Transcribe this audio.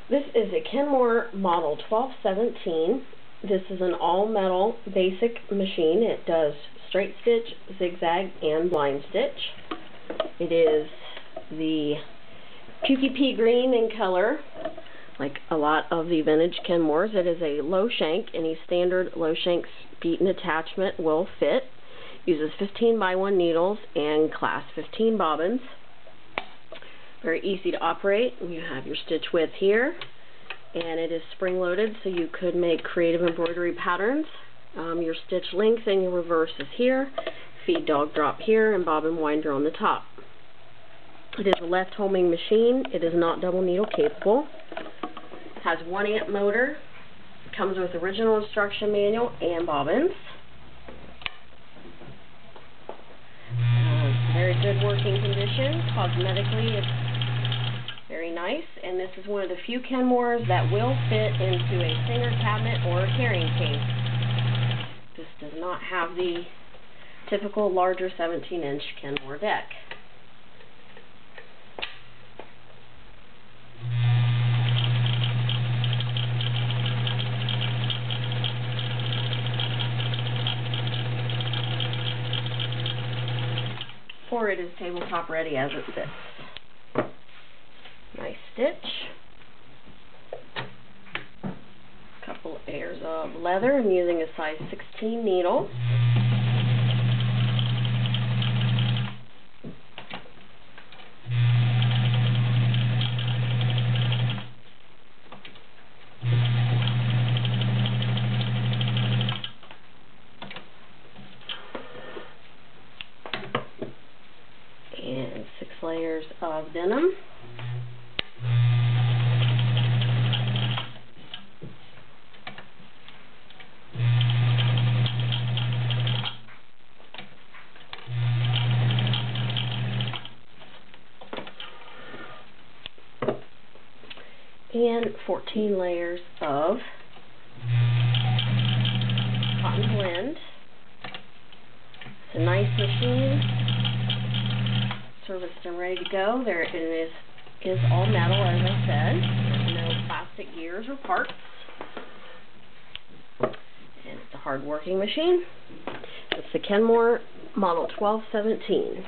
This is a Kenmore model 1217. This is an all-metal basic machine. It does straight stitch, zigzag, and blind stitch. It is the Pukey Pea green in color, like a lot of the vintage Kenmores. It is a low shank. Any standard low shank beaten attachment will fit. Uses 15x1 needles and class 15 bobbins. Very easy to operate. You have your stitch width here, and it is spring-loaded, so you could make creative embroidery patterns. Your stitch length and your reverse is here. Feed dog drop here, and bobbin winder on the top. It is a left homing machine. It is not double needle capable. It has 1 amp motor. Comes with original instruction manual and bobbins. Very good working condition. Cosmetically, it's very nice, and this is one of the few Kenmores that will fit into a singer cabinet or a carrying case. This does not have the typical larger 17-inch Kenmore deck. Or it is tabletop ready as it sits. Nice stitch. Couple layers of leather. I'm using a size 16 needle. And 6 layers of denim. And 14 layers of cotton blend. It's a nice machine. Serviced and ready to go. There it is all metal, as I said. There's no plastic gears or parts. And it's a hard working machine. It's the Kenmore model 1217.